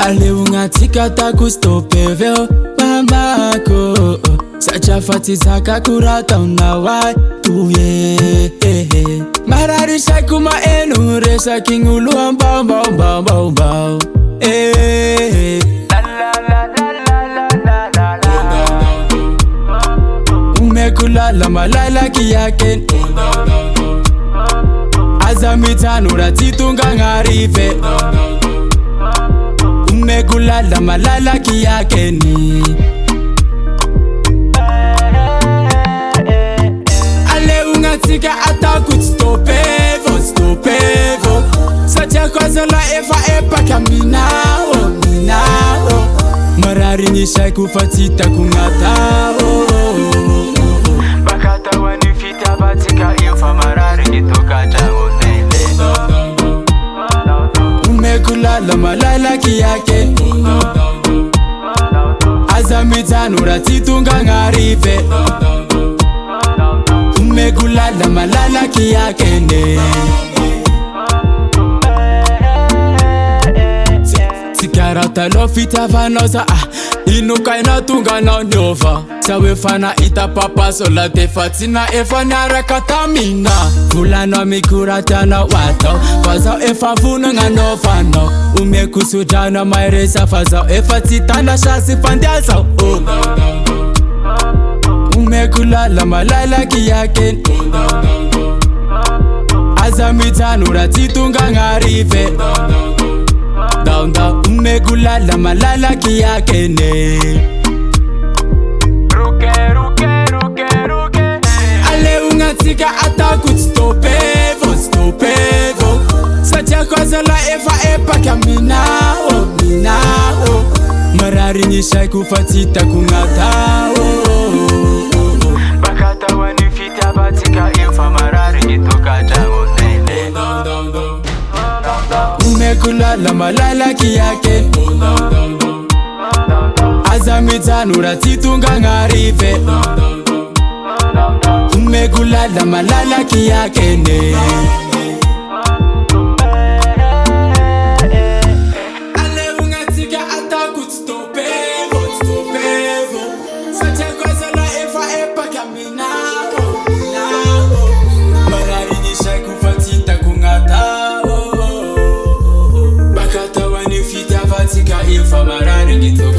Aleo ngatika takustopeveo mamako Sachafatizaka kurata unawai tuye Mararisha kuma enu resa kingulu ambao mbao mbao mbao mbao Umekulala malala kiyake Azamitanura titunga ngarife Umekulala malala kiyake ni Ale ungatika atakut stopevo stopevo Sacha kwazola efa epa kaminao minao Marari nisha kufatita kungatao Bakata wanifita batika ilfa marari nitoka jango nele Umekulala malala kiyake Azamitanura titunga ngarife Umekulala malala kiyake ne Sikarata lofita vanosa Inuka inatunga na nyova Sawe fana ita papa sola tefatina efana rakatamina Fulano mikuratana wato Faza efa vunu nga no fano Umekusujana mairesa faza efa titana shasi fandiasa Umekulala malala kiyake Azamitanura titunga ngarife Down down umekulala malala kiyake ne Ruke ruke ruke ruke Ale ungatika atakut stopevo stopevo Sacha kwazola efa epa kaminao minao Marari nisha kufatita kungatao Bakata wanifita batika ilfa marari nitoka jango nele Umekulala malala kiyake Azamitanura titunga ngarife Umekulala malala kiyake ne Ale ungatika atakut stopevo stopevo Sacha kwazola efa epa kaminao minao Marari nisha kufatita kungatao Bakata wanifita vatika ilfa marari ngitoka